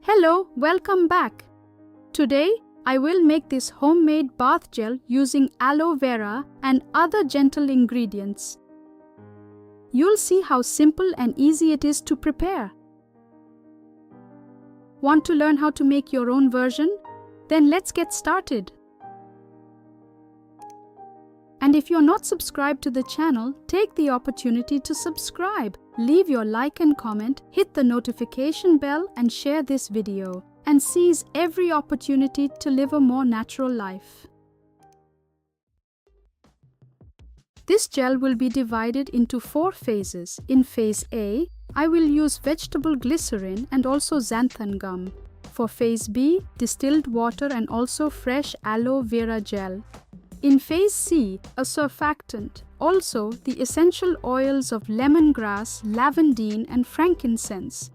Hello, welcome back. Today, I will make this homemade bath gel using aloe vera and other gentle ingredients. You'll see how simple and easy it is to prepare. Want to learn how to make your own version? Then let's get started. And if you're not subscribed to the channel, take the opportunity to subscribe. Leave your like and comment, hit the notification bell and share this video, and seize every opportunity to live a more natural life. This gel will be divided into 4 phases. In phase A, I will use vegetable glycerin and also xanthan gum. For phase B, distilled water and also fresh aloe vera gel. In phase C, a surfactant, also the essential oils of lemongrass, lavandine and frankincense.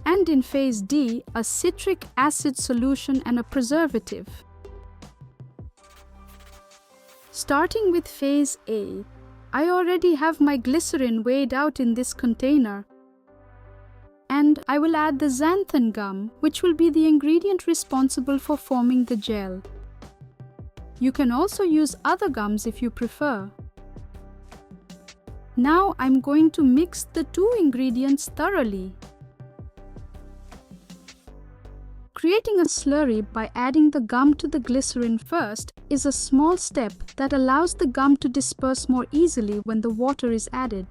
And in phase D, a citric acid solution and a preservative. Starting with phase A, I already have my glycerin weighed out in this container. And I will add the xanthan gum, which will be the ingredient responsible for forming the gel. You can also use other gums if you prefer. Now I'm going to mix the 2 ingredients thoroughly. Creating a slurry by adding the gum to the glycerin first is a small step that allows the gum to disperse more easily when the water is added.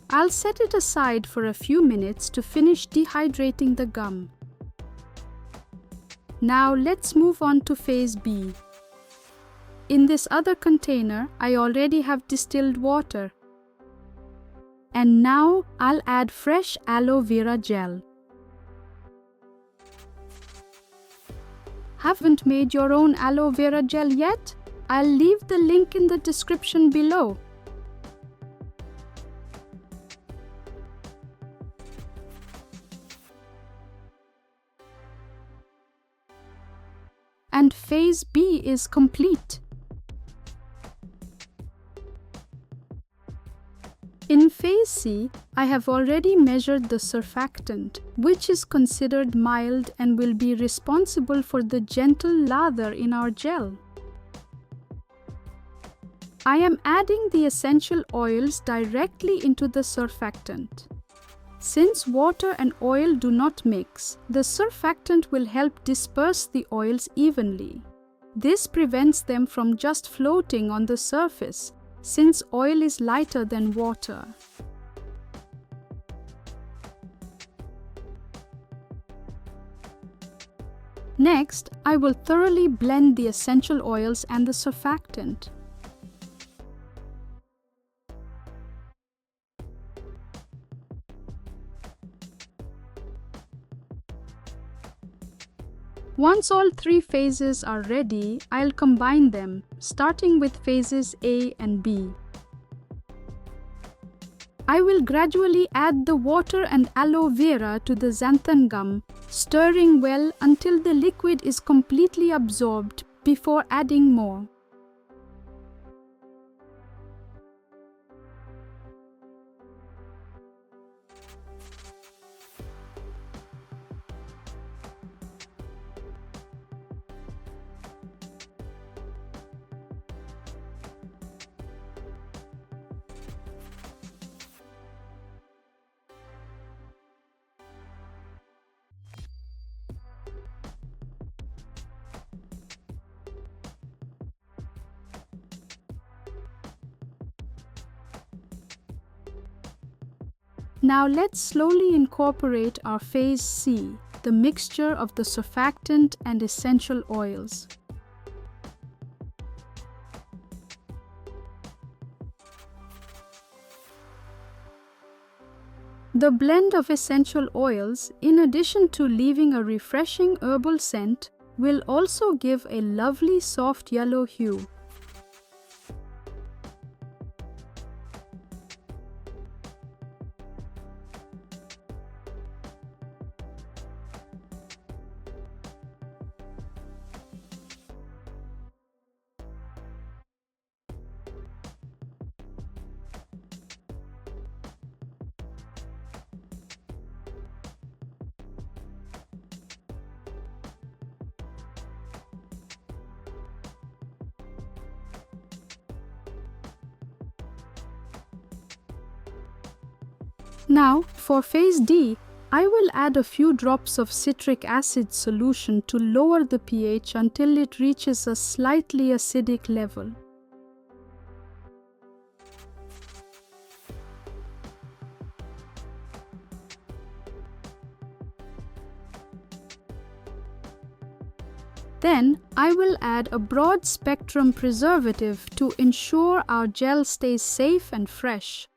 I'll set it aside for a few minutes to finish dehydrating the gum. Now let's move on to phase B. In this other container, I already have distilled water. And now I'll add fresh aloe vera gel. Haven't made your own aloe vera gel yet? I'll leave the link in the description below. And phase B is complete. In phase C, I have already measured the surfactant, which is considered mild and will be responsible for the gentle lather in our gel. I am adding the essential oils directly into the surfactant. Since water and oil do not mix, the surfactant will help disperse the oils evenly. This prevents them from just floating on the surface, since oil is lighter than water. Next, I will thoroughly blend the essential oils and the surfactant. Once all 3 phases are ready, I'll combine them, starting with phases A and B. I will gradually add the water and aloe vera to the xanthan gum, stirring well until the liquid is completely absorbed before adding more. Now let's slowly incorporate our phase C, the mixture of the surfactant and essential oils. The blend of essential oils, in addition to leaving a refreshing herbal scent, will also give a lovely soft yellow hue. Now, for phase D, I will add a few drops of citric acid solution to lower the pH until it reaches a slightly acidic level. Then, I will add a broad spectrum preservative to ensure our gel stays safe and fresh.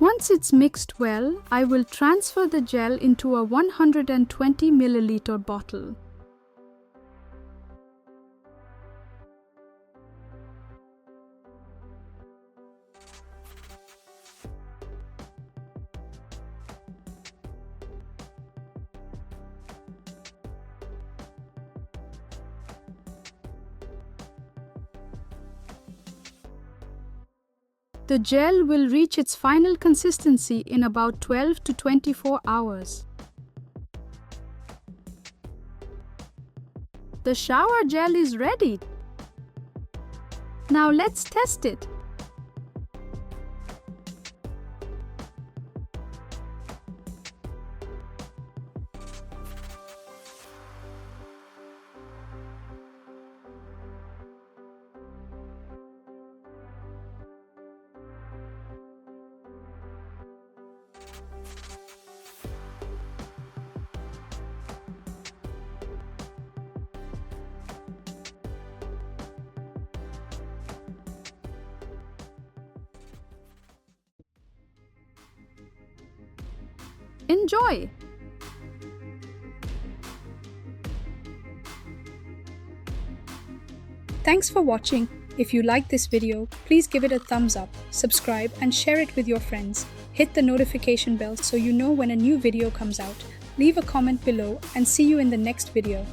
Once it's mixed well, I will transfer the gel into a 120 ml bottle. The gel will reach its final consistency in about 12 to 24 hours. The shower gel is ready. Now let's test it. Enjoy! Thanks for watching. If you like this video, please give it a thumbs up, subscribe and share it with your friends. Hit the notification bell so you know when a new video comes out. Leave a comment below and see you in the next video.